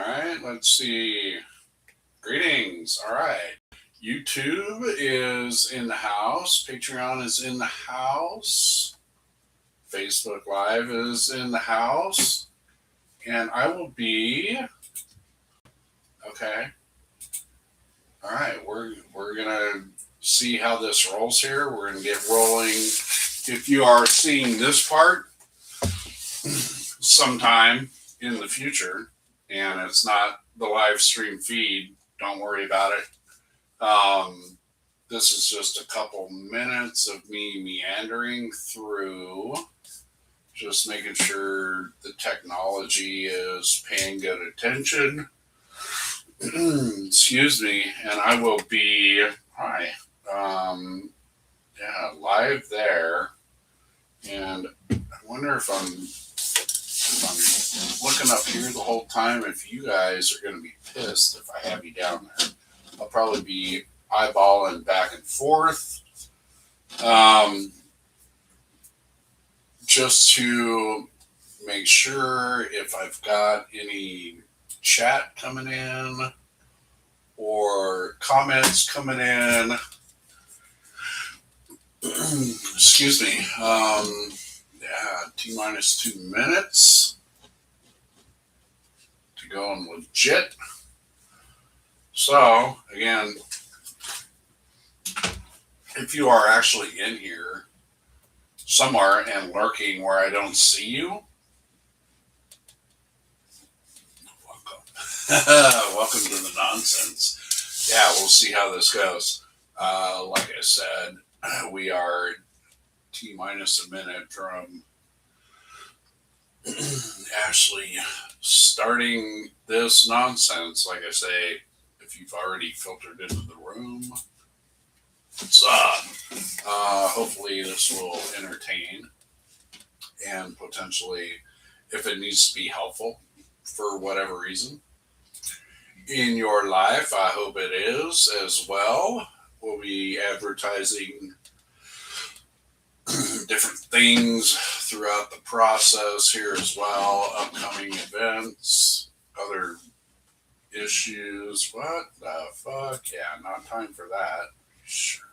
right, let's see. Greetings. All right. YouTube is in the house. Patreon is in the house. Facebook Live is in the house. And I will be. Okay. All right. We're going to see how this rolls here. We're going to get rolling. If you are seeing this part sometime in the future and it's not the live stream feed, don't worry about it. This is just a couple minutes of me meandering through, just making sure the technology is paying good attention. Excuse me, and I will be live there. And I wonder if I'm looking up here the whole time, if you guys are going to be pissed if I have you down there. I'll probably be eyeballing back and forth, just to make sure if I've got any chat coming in or comments coming in. Excuse me. T-minus 2 minutes to go on legit. So, again, if you are actually in here somewhere and lurking where I don't see you, welcome to the nonsense. Yeah, we'll see how this goes. Like I said, we are T-minus a minute from actually starting this nonsense. Like I say, if you've already filtered into the room, what's up? Hopefully this will entertain and potentially, if it needs to be helpful for whatever reason in your life, I hope it is as well. We'll be advertising different things throughout the process here as well. Upcoming events, other issues. What the fuck? Yeah, not time for that. Sure.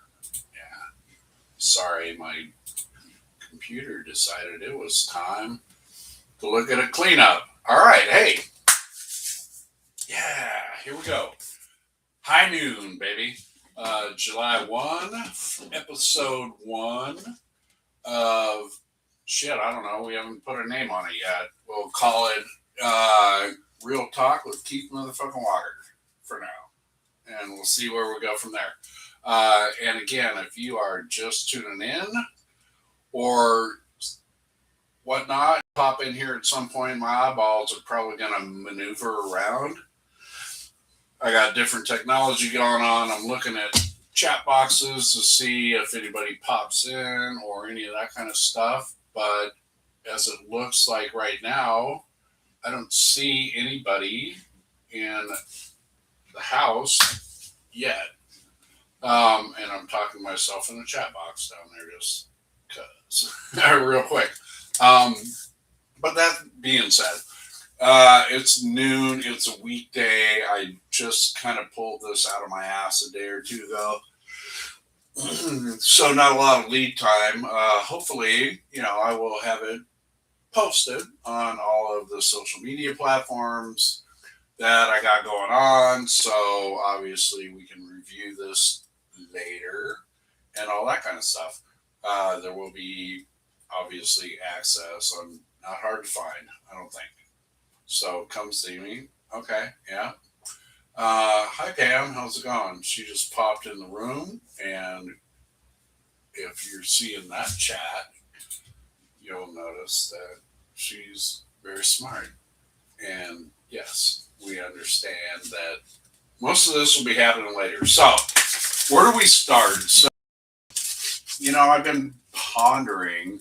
Yeah. Sorry, my computer decided it was time to look at a cleanup. All right, hey. Yeah, here we go. High noon, baby. July 1, episode 1 of shit, I don't know. We haven't put a name on it yet. We'll call it Real Talk with Keith Motherfucking Walker for now. And we'll see where we go from there. And again, if you are just tuning in or whatnot, pop in here at some point. My eyeballs are probably going to maneuver around. I got different technology going on. I'm looking at chat boxes to see if anybody pops in or any of that kind of stuff. But as it looks like right now, I don't see anybody in the house yet. And I'm talking to myself in the chat box down there just because, real quick. But that being said, it's noon. It's a weekday. I just kind of pulled this out of my ass a day or two ago. So not a lot of lead time. Hopefully, I will have it posted on all of the social media platforms that I got going on. So obviously we can review this later and all that kind of stuff. There will be obviously access. Not hard to find, I don't think. So come see me. Okay, yeah. Hi Pam, how's it going? She just popped in the room, and if you're seeing that chat, you'll notice that she's very smart. And yes, we understand that most of this will be happening later. So, where do we start? So, I've been pondering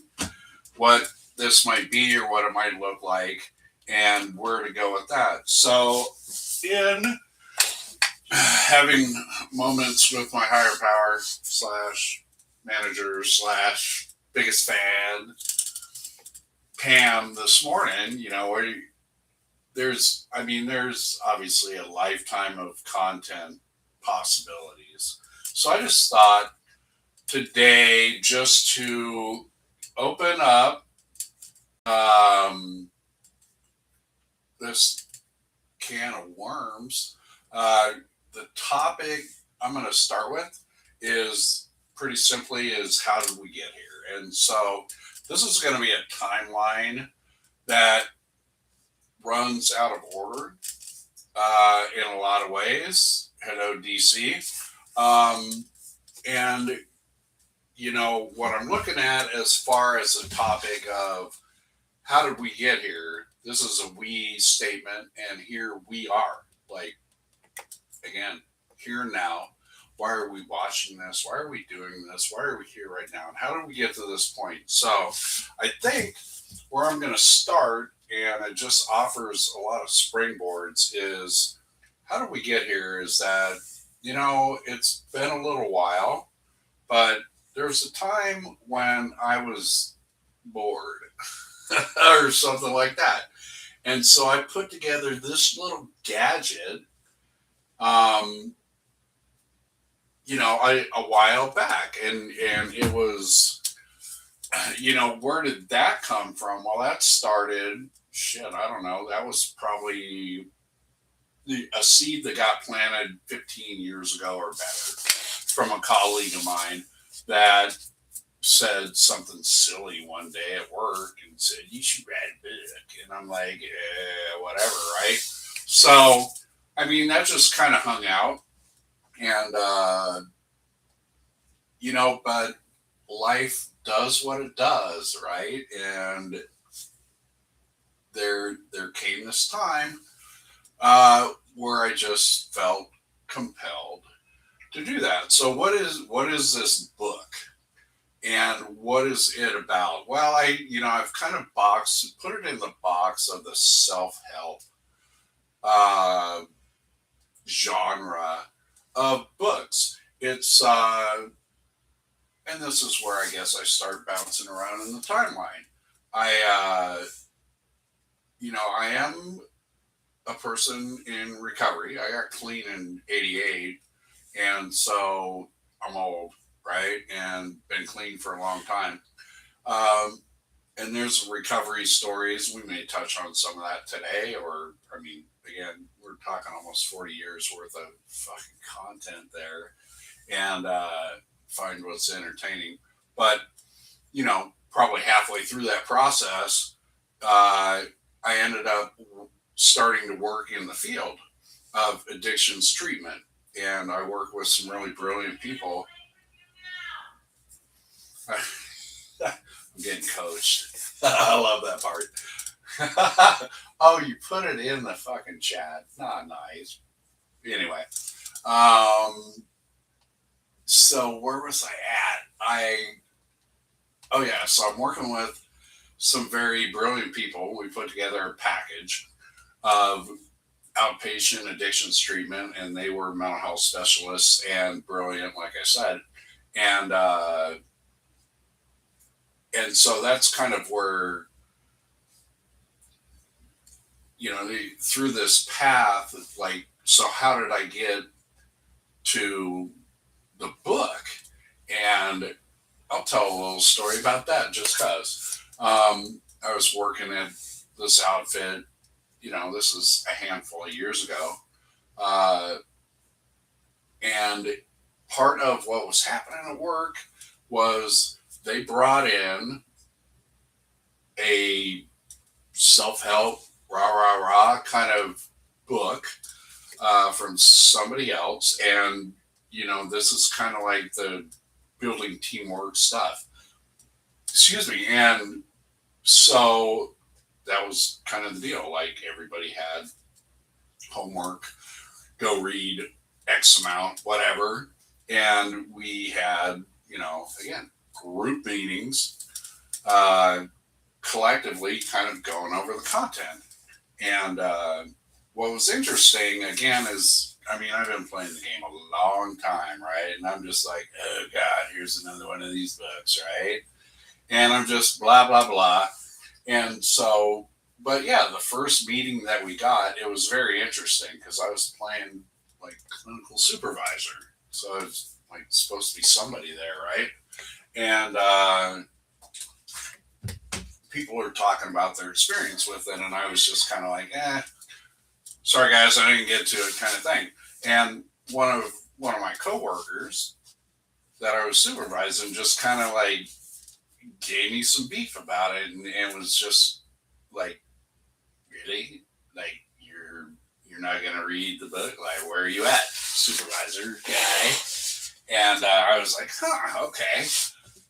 what this might be or what it might look like and where to go with that. So, in having moments with my higher power / manager / biggest fan, Pam, this morning, there's obviously a lifetime of content possibilities. So I just thought today just to open up um, this can of worms. Uh, the topic I'm going to start with is pretty simply is how did we get here? And so this is going to be a timeline that runs out of order in a lot of ways. Hello, DC. Um, and what I'm looking at as far as the topic of how did we get here? This is a we statement, and here we are. Like, again, here now. Why are we watching this? Why are we doing this? Why are we here right now? And how did we get to this point? So, I think where I'm going to start, and it just offers a lot of springboards, is how did we get here? Is that, it's been a little while, but there was a time when I was bored or something like that. And so I put together this little gadget, um, a while back. And it was, where did that come from? Well, that started, shit, I don't know. That was probably a seed that got planted 15 years ago or better from a colleague of mine that said something silly one day at work and said, "You should write a book." And I'm like, whatever, right? So, that just kind of hung out. And, but life does what it does, right? And there came this time where I just felt compelled to do that. So what is this book? And what is it about? Well, I've kind of put it in the box of the self-help uh, genre of books. It's and this is where I guess I start bouncing around in the timeline. I am a person in recovery. I got clean in '88, and so I'm old, right? And been clean for a long time. Um, and there's recovery stories. We may touch on some of that today, or again, we're talking almost 40 years worth of fucking content there, and find what's entertaining. But probably halfway through that process, I ended up starting to work in the field of addictions treatment, and I work with some really brilliant people. I'm getting coached. I love that part. Oh, you put it in the fucking chat. Not nice. Anyway, um, so where was I at? Oh yeah, so I'm working with some very brilliant people. We put together a package of outpatient addictions treatment, and they were mental health specialists and brilliant, like I said, and so that's kind of where through this path, like, so how did I get to the book? And I'll tell a little story about that just because I was working at this outfit. This is a handful of years ago, uh, and part of what was happening at work was they brought in a self-help rah rah rah kind of book from somebody else, and this is kind of like the building teamwork stuff. Excuse me. And so that was kind of the deal. Like, everybody had homework, go read X amount, whatever. And we had, again, group meetings, collectively kind of going over the content. And what was interesting, again, is, I've been playing the game a long time, right? And I'm just like, oh God, here's another one of these books, right? And I'm just blah, blah, blah. And so but yeah, the first meeting that we got, it was very interesting because I was playing like clinical supervisor. So I was like supposed to be somebody there, right? And people were talking about their experience with it, and I was just kind of like, sorry guys, I didn't get to it, kind of thing. And one of my coworkers that I was supervising just kind of like gave me some beef about it, and was just like, really, like you're not gonna read the book? Like, where are you at, supervisor guy? And I was like, huh, okay.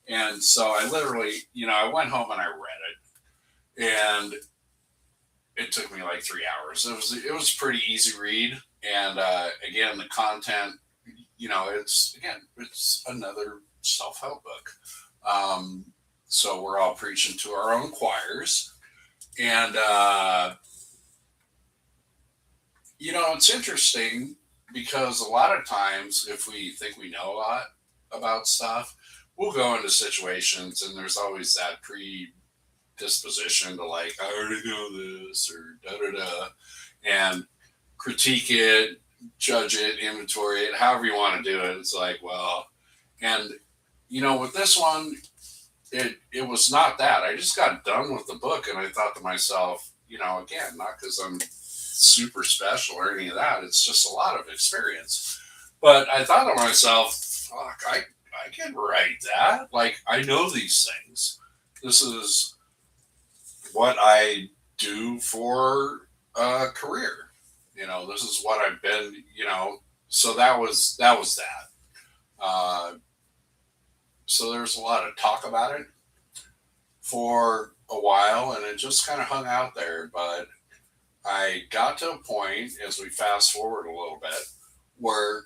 And so I literally, I went home and I read it, and it took me like 3 hours. It was a pretty easy read, and again, the content, it's another self help book. Um, so we're all preaching to our own choirs, and it's interesting because a lot of times, if we think we know a lot about stuff, we'll go into situations, and there's always that predisposition to like, I already know this, or da da da, and critique it, judge it, inventory it, however you want to do it. It's like, well, and with this one, it was not that. I just got done with the book, and I thought to myself, again, not because I'm super special or any of that. It's just a lot of experience. But I thought to myself, fuck, I can write that. Like, I know these things. This is what I do for a career. This is what I've been, so that was that. Uh, so there's a lot of talk about it for a while, and it just kind of hung out there. But I got to a point, as we fast forward a little bit, where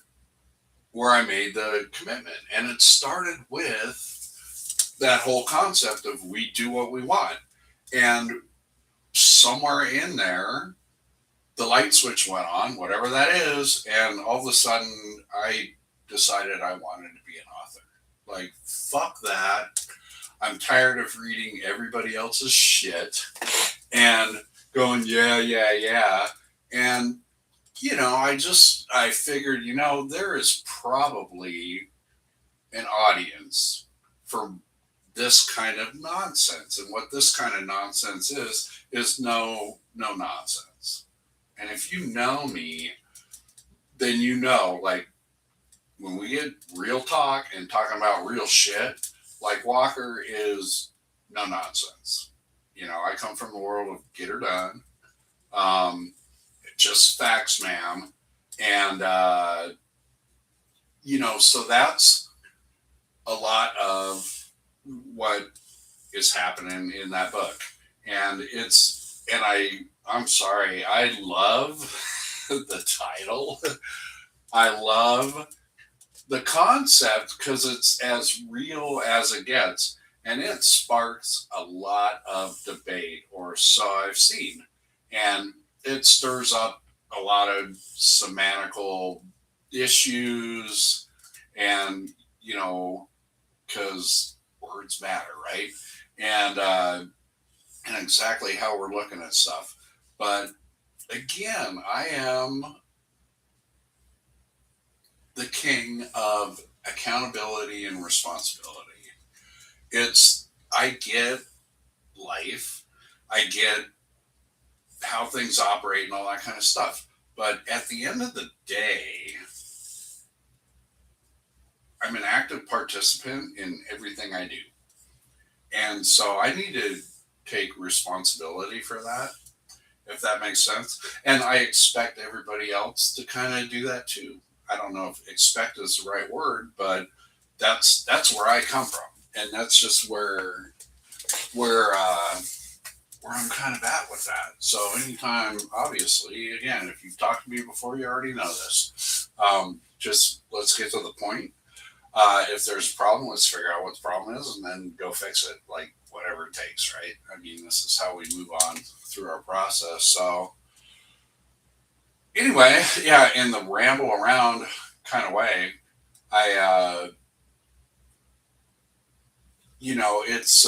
I made the commitment, and it started with that whole concept of we do what we want, and somewhere in there, the light switch went on, whatever that is, and all of a sudden, I decided I wanted to be an author. Like, fuck that. I'm tired of reading everybody else's shit and going, yeah, yeah, yeah. And, I figured, there is probably an audience for this kind of nonsense. And what this kind of nonsense is no nonsense. And if you know me, then like, when we get real talk and talking about real shit, like Walker is no nonsense. I come from the world of get her done. Um, just facts, ma'am. And, so that's a lot of what is happening in that book. I'm sorry, I love the title. I love the concept because it's as real as it gets, and it sparks a lot of debate, or so I've seen. And it stirs up a lot of semantical issues, and, because words matter, right? And, and exactly how we're looking at stuff. But again, I am the king of accountability and responsibility. I get life, I get how things operate and all that kind of stuff. But at the end of the day, I'm an active participant in everything I do. And so I need to take responsibility for that, if that makes sense. And I expect everybody else to kind of do that too. I don't know if expect is the right word, but that's where I come from, and that's just where where I'm kind of at with that. So anytime, obviously, again, if you've talked to me before, you already know this. Just let's get to the point. If there's a problem, let's figure out what the problem is, and then go fix it. Like, whatever it takes, right? I mean, this is how we move on through our process. So anyway, yeah, in the ramble around kind of way, I, it's,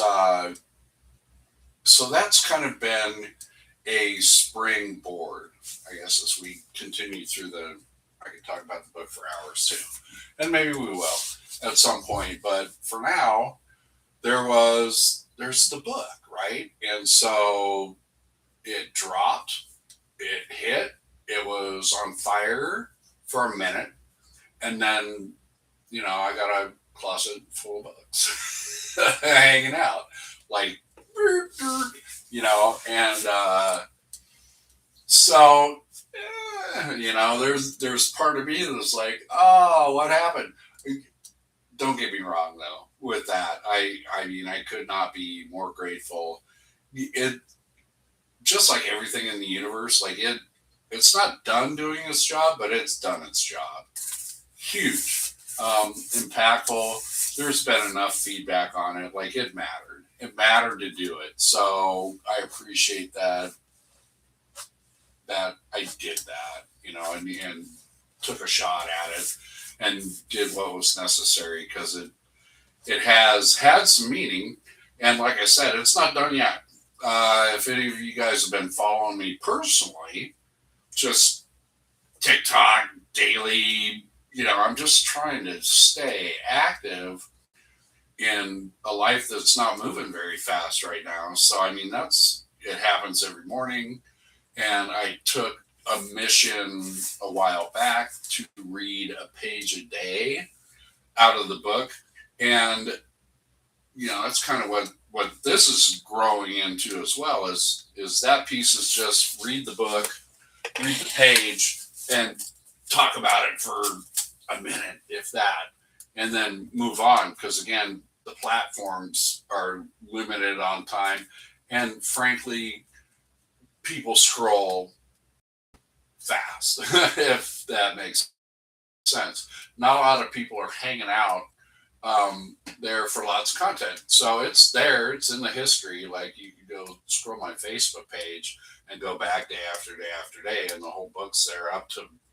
so that's kind of been a springboard, I guess, as we continue through I could talk about the book for hours too. And maybe we will at some point. But for now, there's the book, right? And so it dropped, it hit, it was on fire for a minute, and then, I got a closet full of books hanging out. Like, and so there's part of me that's like, oh, what happened? Don't get me wrong though. With that, I mean, I could not be more grateful. It just like everything in the universe, like it's not done doing its job, but it's done its job. Huge, impactful. There's been enough feedback on it. Like it mattered. It mattered to do it. So I appreciate that I did that, and took a shot at it and did what was necessary because it has had some meaning. And like I said, it's not done yet. If any of you guys have been following me personally, just TikTok daily, I'm just trying to stay active in a life that's not moving very fast right now. So, I mean, it happens every morning. And I took a mission a while back to read a page a day out of the book. And, that's kind of what this is growing into as well is that piece is just read the book, read the page, and talk about it for a minute, if that, and then move on. Because again, the platforms are limited on time. And frankly, people scroll fast, if that makes sense. Not a lot of people are hanging out there for lots of content. So it's there, it's in the history. Like you can go scroll my Facebook page and go back day after day after day, and the whole book's there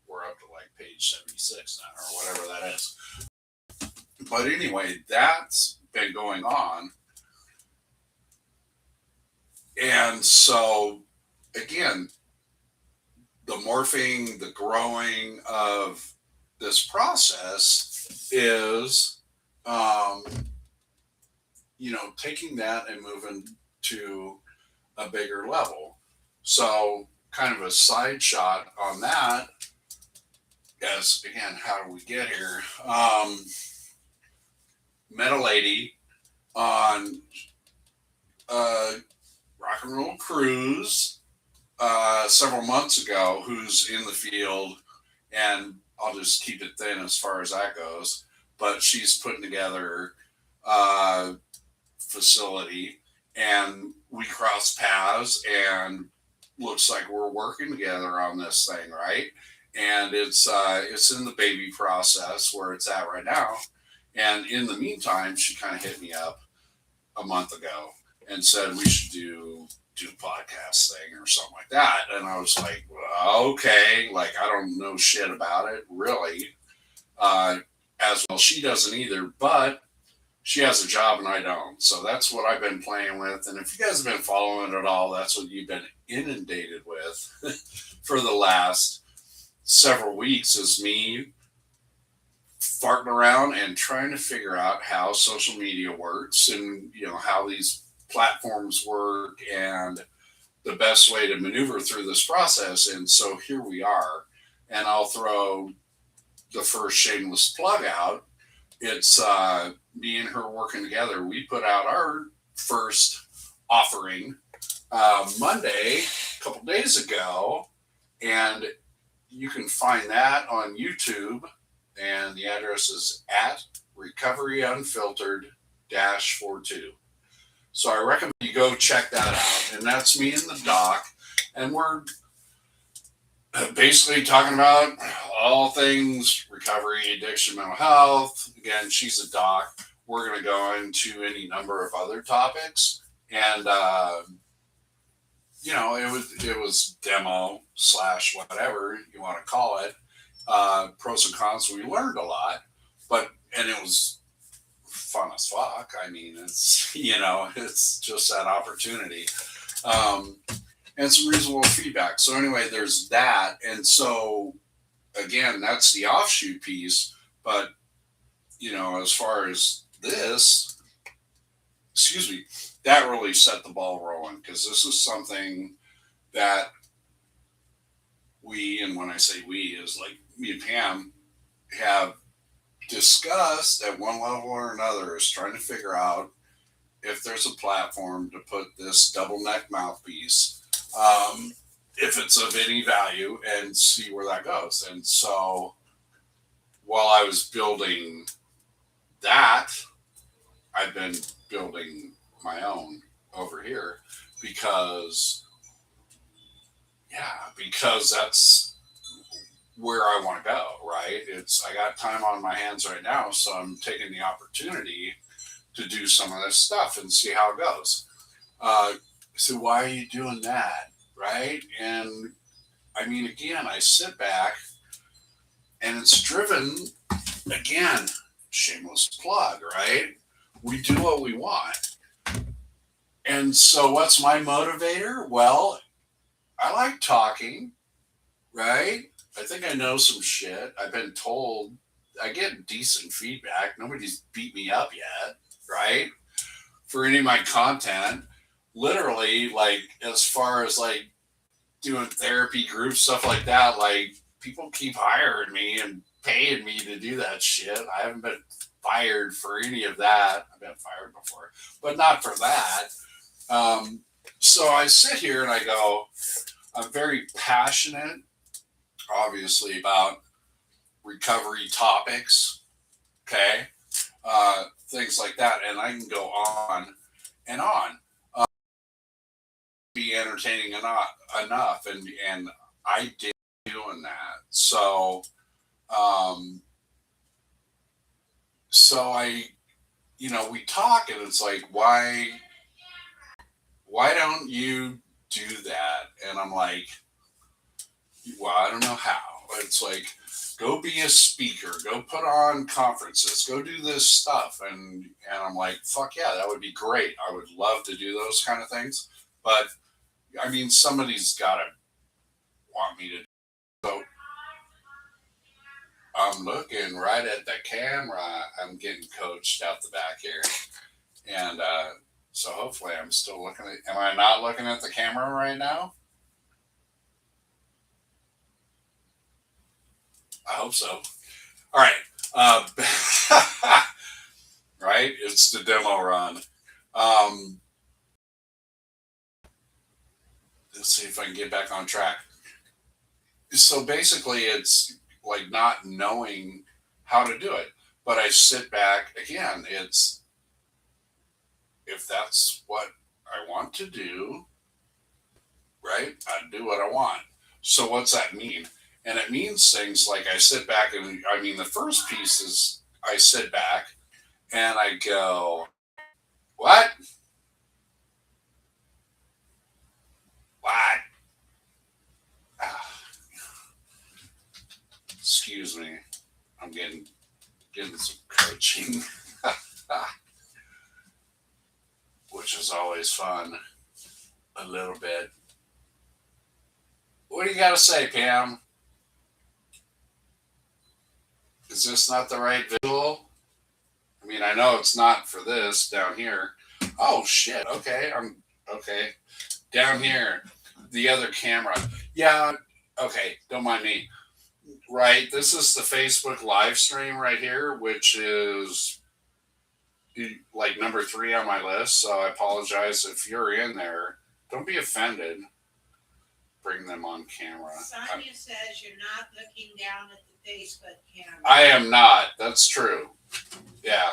we're up to like page 76 now or whatever that is. But anyway, that's been going on. And so again, the morphing, the growing of this process is, taking that and moving to a bigger level. So, kind of a side shot on that is, again, how do we get here? Met a lady on a rock and roll cruise several months ago who's in the field, and I'll just keep it thin as far as that goes. But she's putting together a facility, and we cross paths, and looks like we're working together on this thing, right? And it's in the baby process where it's at right now. And in the meantime, she kind of hit me up a month ago and said we should do a podcast thing or something like that. And I was like, well, okay, like I don't know shit about it really. As well, she doesn't either, but she has a job and I don't. So that's what I've been playing with. And if you guys have been following it at all, that's what you've been inundated with for the last several weeks is me farting around and trying to figure out how social media works and, how these platforms work and the best way to maneuver through this process. And so here we are. And I'll throw the first shameless plug out. It's me and her working together. We put out our first offering Monday, a couple days ago, and you can find that on YouTube, and the address is at Recovery Unfiltered -42. So I recommend you go check that out. And that's me and the doc, and we're basically talking about all things recovery, addiction, mental health. Again, she's a doc. We're going to go into any number of other topics, and it was demo / whatever you want to call it. Pros and cons. We learned a lot, and it was fun as fuck. I mean, it's it's just that opportunity. and some reasonable feedback. So anyway, there's that. And so again, that's the offshoot piece. But, as far as this, excuse me, that really set the ball rolling because this is something that and when I say we, is like me and Pam have discussed at one level or another, is trying to figure out if there's a platform to put this double neck mouthpiece, if it's of any value, and see where that goes. And so while I was building that, I've been building my own over here because, that's where I want to go, right? I got time on my hands right now, so I'm taking the opportunity to do some of this stuff and see how it goes. So why are you doing that, right? And I mean, again, I sit back and it's driven, again, shameless plug, right? We do what we want. And so what's my motivator? Well, I like talking, right? I think I know some shit. I've been told I get decent feedback. Nobody's beat me up yet, right? For any of my content, literally, like as far as like doing therapy groups, stuff like that, like people keep hiring me and paying me to do that shit. I haven't been fired for any of that. I've been fired before, but not for that. So I sit here and I go, I'm very passionate, obviously, about recovery topics, okay? Things like that. And I can go on and on. Be entertaining enough. And I did doing that. So, I, we talk and it's like, why don't you do that? And I'm like, well, I don't know how. It's like, go be a speaker, go put on conferences, go do this stuff. And I'm like, fuck yeah, that would be great. I would love to do those kind of things. But I mean, somebody's got to want me to. So I'm looking right at the camera. I'm getting coached out the back here. And so hopefully I'm still looking at, am I not looking at the camera right now? I hope so. All right. Right? It's the demo run. Let's see if I can get back on track. So basically, it's like not knowing how to do it. But I sit back again. It's if that's what I want to do, right? I do what I want. So what's that mean? And it means things like I sit back and I mean the first piece is I sit back and I go, what? What? Excuse me. I'm getting some coaching, which is always fun. A little bit. What do you got to say, Pam? Is this not the right visual? I mean, I know it's not for this down here. Oh shit. Okay, I'm okay. Down here, the other camera. Yeah. Okay. Don't mind me. Right. This is the Facebook live stream right here, which is like number 3 on my list. So I apologize if you're in there. Don't be offended. Bring them on camera. Sonia says you're not looking down at the Facebook camera. I am not. That's true. Yeah.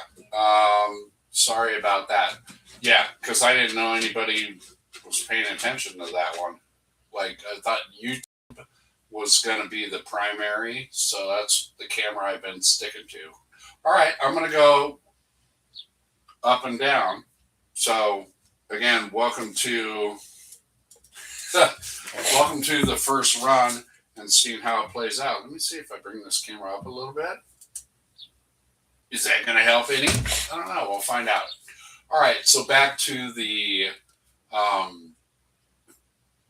Sorry about that. Yeah, because I didn't know anybody was paying attention to that one. Like, I thought YouTube was going to be the primary, so that's the camera I've been sticking to. All right, I'm going to go up and down. So, again, welcome to the first run and seeing how it plays out. Let me see if I bring this camera up a little bit. Is that going to help any? I don't know. We'll find out. All right. So back to the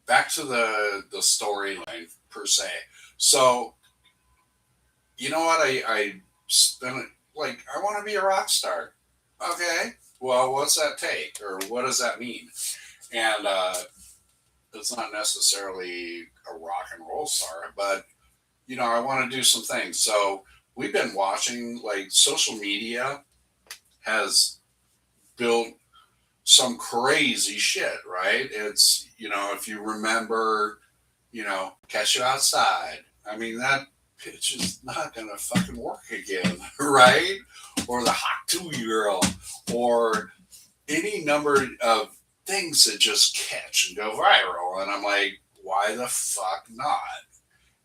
back to the storyline per se. So you know what? I spent like I want to be a rock star. Okay, well, what's that take, or what does that mean? And it's not necessarily a rock and roll star, but I want to do some things. So we've been watching, like, social media has built some crazy shit, right? It's, if you remember, catch you outside. I mean, that pitch is not going to fucking work again, right? Or the hot 2 girl, or any number of things that just catch and go viral. And I'm like, why the fuck not?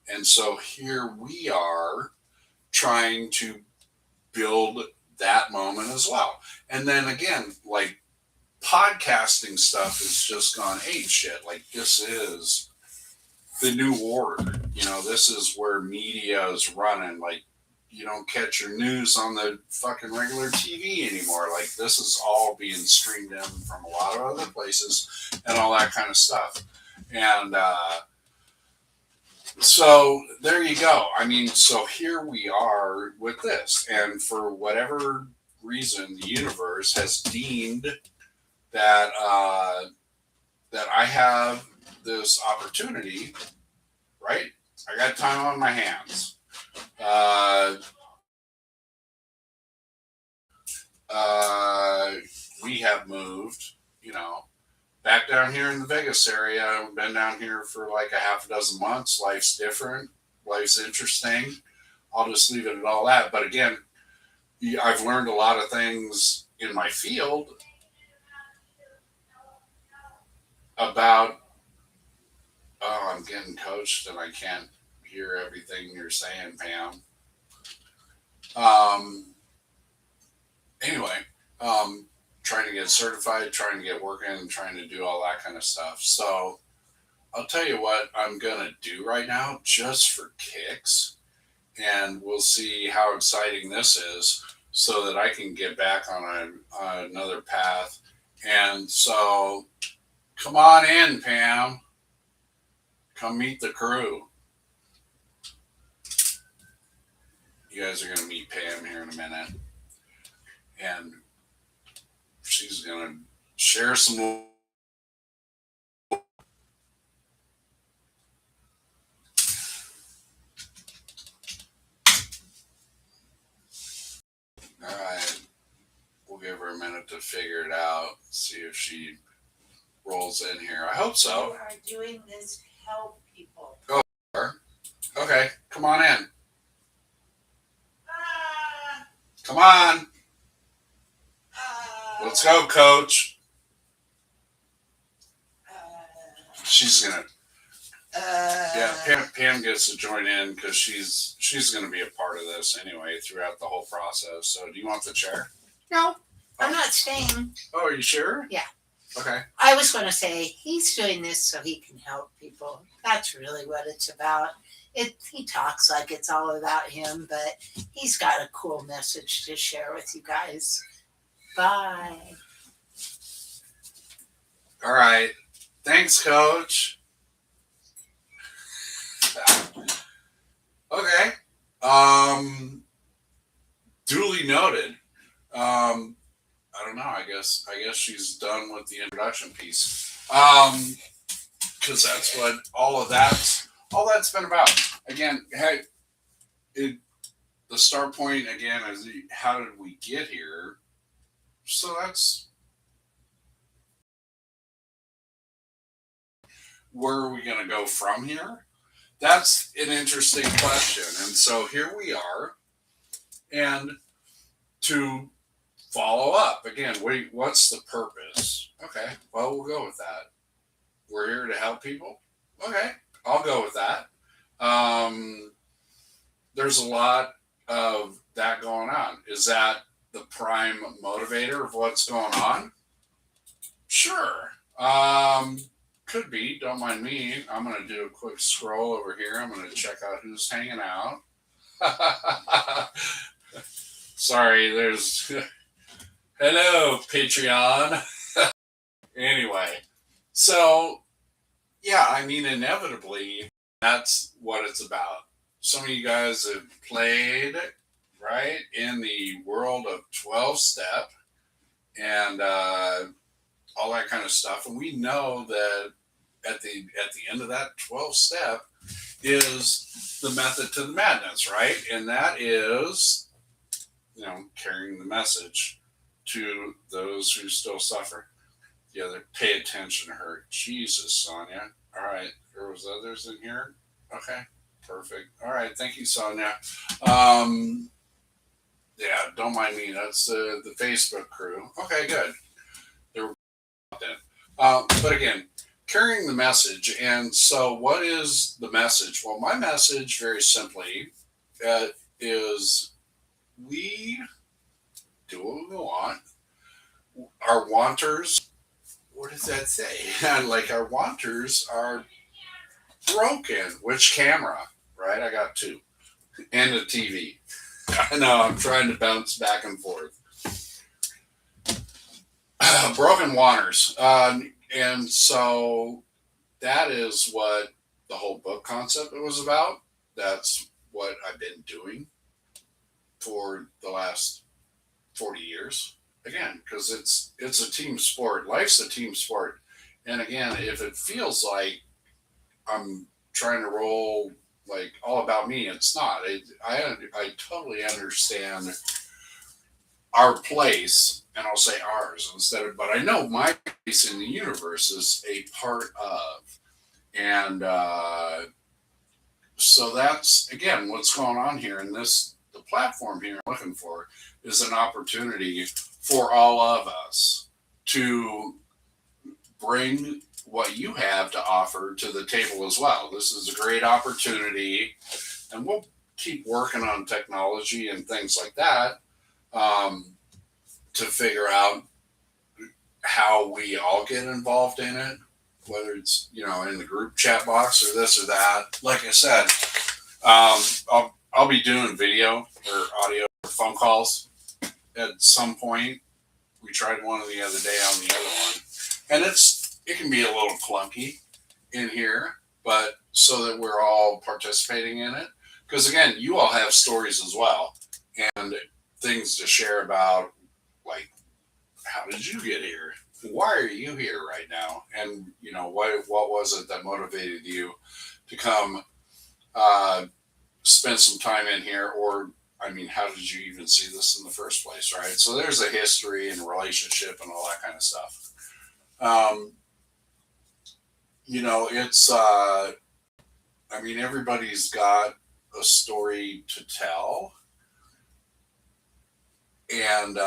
And so here we are trying to build that moment as well. And then again, like, podcasting stuff has just gone ape shit. Like, this is the new order. This is where media is running. Like, you don't catch your news on the fucking regular TV anymore. Like, this is all being streamed in from a lot of other places and all that kind of stuff. And so there you go. I mean, so here we are with this. And for whatever reason, the universe has deemed that that I have this opportunity, right? I got time on my hands. We have moved, back down here in the Vegas area. We've been down here for like a half a dozen months. Life's different. Life's interesting. I'll just leave it at all that. But again, I've learned a lot of things in my field about, oh, I'm getting coached and I can't hear everything you're saying, Pam. Anyway, trying to get certified, trying to get working, trying to do all that kind of stuff. So I'll tell you what I'm going to do right now, just for kicks, and we'll see how exciting this is so that I can get back on another path. And so come on in, Pam. Come meet the crew. You guys are going to meet Pam here in a minute. And she's going to share some. All right. We'll give her a minute to figure it out, see if she rolls in here. I hope so. You are doing this to help people. Oh, okay. Come on in. Come on. Let's go, Coach. She's gonna. Yeah, Pam gets to join in because she's gonna be a part of this anyway throughout the whole process. So, do you want the chair? No, I'm not staying. Oh, are you sure? Yeah. Okay. I was going to say he's doing this so he can help people. That's really what it's about. He talks like it's all about him, but he's got a cool message to share with you guys. Bye. All right. Thanks, Coach. Okay. Duly noted. I don't know. I guess she's done with the introduction piece. Because that's what all that's been about. Again, hey, the start point again is how did we get here? So that's where are we going to go from here? That's an interesting question. And so here we are. And to follow up again, what's the purpose? Okay, well, we'll go with that. We're here to help people. Okay, I'll go with that. There's a lot of that going on. Is that the prime motivator of what's going on? Sure. Could be. Don't mind me. I'm going to do a quick scroll over here. I'm going to check out who's hanging out. Sorry, there's... Hello, Patreon. Anyway, so yeah, I mean, inevitably, that's what it's about. Some of you guys have played, right, in the world of 12 step and all that kind of stuff. And we know that at the end of that 12 step is the method to the madness, right? And that is, carrying the message to those who still suffer. Yeah, they pay attention to her. Jesus, Sonia. All right, there was others in here. Okay, perfect. All right, thank you, Sonia. Um, yeah, don't mind me. That's the Facebook crew. Okay, good. They're then. But again, carrying the message. And so, what is the message? Well, my message, very simply, uh, is we do what we want. Our wanters, what does that say? Like, our wanters are broken. Which camera? Right? I got two. And a TV. I know, I'm trying to bounce back and forth. Broken wanters. And so that is what the whole book concept was about. That's what I've been doing for the last 40 years. Again, because it's a team sport. Life's a team sport. And again, if it feels like I'm trying to roll like all about me, it's not. I totally understand our place, and I'll say ours instead of, but I know my place in the universe is a part of. And so that's again what's going on here in this the platform here I'm looking for is an opportunity for all of us to bring what you have to offer to the table as well. This is a great opportunity, and we'll keep working on technology and things like that um, to figure out how we all get involved in it, whether it's in the group chat box or this or that. Like I said, I'll be doing video or audio or phone calls at some point. We tried one the other day on the other one, and it can be a little clunky in here, but so that we're all participating in it. Because again, you all have stories as well and things to share about, like how did you get here? Why are you here right now? And what was it that motivated you to come uh, spend some time in here? Or I mean, how did you even see this in the first place, right? So there's a history and a relationship and all that kind of stuff. Um, it's I mean, everybody's got a story to tell, and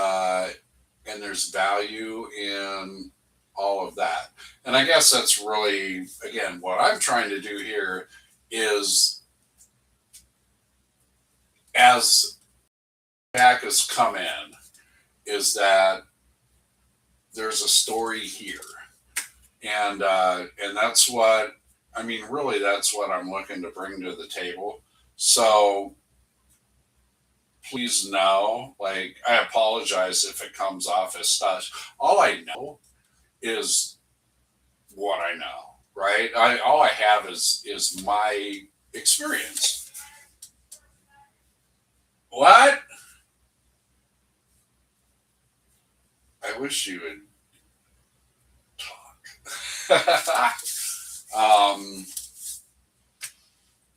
there's value in all of that. And I guess that's really, again, what I'm trying to do here is, as back has come in, is that there's a story here, and that's what I mean. Really, that's what I'm looking to bring to the table. So please know, like, I apologize if it comes off as stuff. All I know is what I know, right? All I have is my experience. What? I wish you would talk.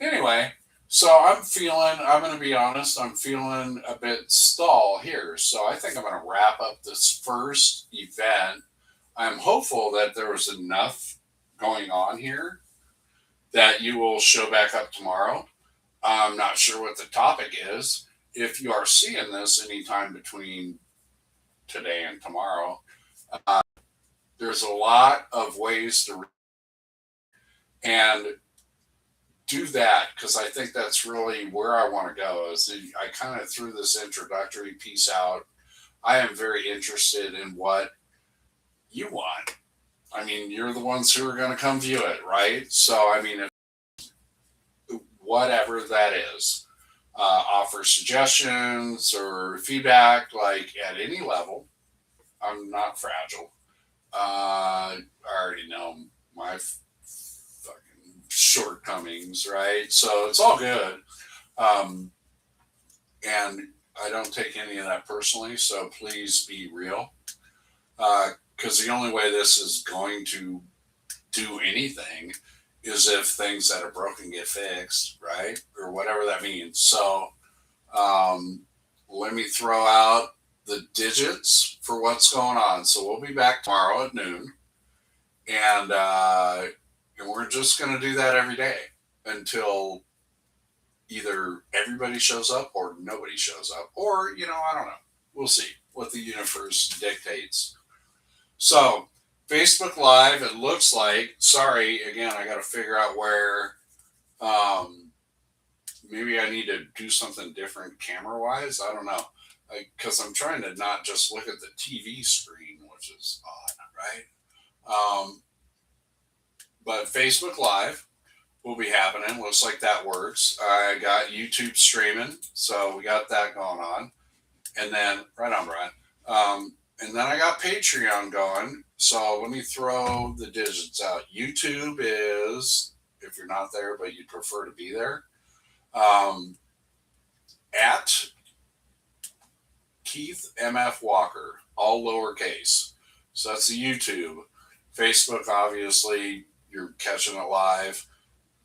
Anyway, so I'm going to be honest, I'm feeling a bit stall here. So I think I'm going to wrap up this first event. I'm hopeful that there was enough going on here that you will show back up tomorrow. I'm not sure what the topic is. If you are seeing this anytime between today and tomorrow, uh, there's a lot of ways to and do that, because I think that's really where I want to go. Is I kind of threw this introductory piece out. I am very interested in what you want. I mean, you're the ones who are going to come view it, right? So, I mean, whatever that is, offer suggestions or feedback, like at any level. I'm not fragile. I already know my shortcomings, right? So it's all good. Um, and I don't take any of that personally. So please be real. Because the only way this is going to do anything is if things that are broken get fixed, right? Or whatever that means. So um, let me throw out the digits for what's going on. So we'll be back tomorrow at noon, and we're just going to do that every day until either everybody shows up or nobody shows up, or I don't know. We'll see what the universe dictates. So Facebook Live, it looks like. Sorry, again, I got to figure out where. Um, Maybe I need to do something different camera wise. I don't know, because I'm trying to not just look at the TV screen, which is odd, right? But Facebook Live will be happening. Looks like that works. I got YouTube streaming, so we got that going on. And then, right on, Brian. And then I got Patreon going. So let me throw the digits out. YouTube is, if you're not there, but you prefer to be there, at Keith MF Walker, all lowercase. So that's the YouTube. Facebook, obviously, you're catching it live.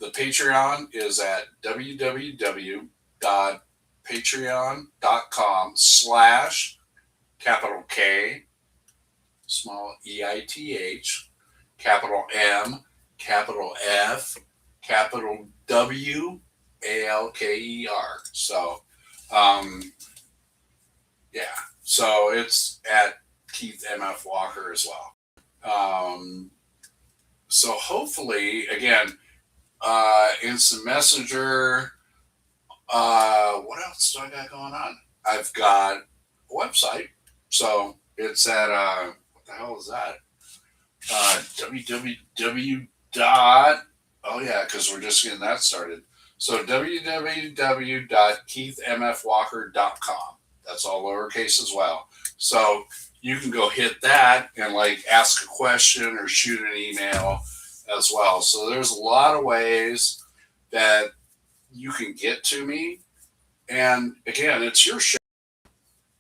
The Patreon is at www.patreon.com/capital K, small EITH, capital M, capital F, capital WALKER. So, yeah. So it's at Keith MF Walker as well. So hopefully, again, Instant Messenger. What else do I got going on? I've got a website. So it's at, what the hell is that? www. Oh, yeah, because we're just getting that started. So www.keithmfwalker.com. That's all lowercase as well. So you can go hit that and ask a question or shoot an email as well. So there's a lot of ways that you can get to me. And again, it's your show.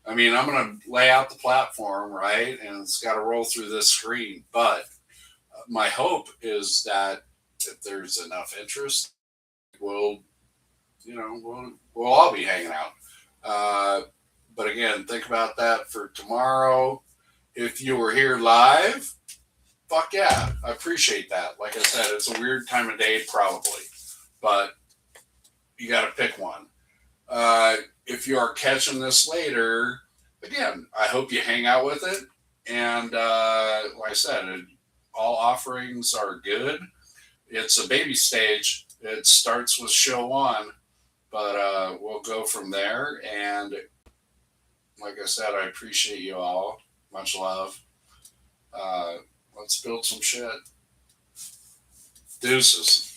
I mean, I'm going to lay out the platform, right? And it's got to roll through this screen. But my hope is that if there's enough interest, we'll all be hanging out. But again, think about that for tomorrow. If you were here live, fuck yeah, I appreciate that. Like I said, it's a weird time of day probably, but you got to pick one. If you are catching this later, again, I hope you hang out with it. And like I said, all offerings are good. It's a baby stage. It starts with show one, but we'll go from there. And like I said, I appreciate you all. Much love. Let's build some shit. Deuces.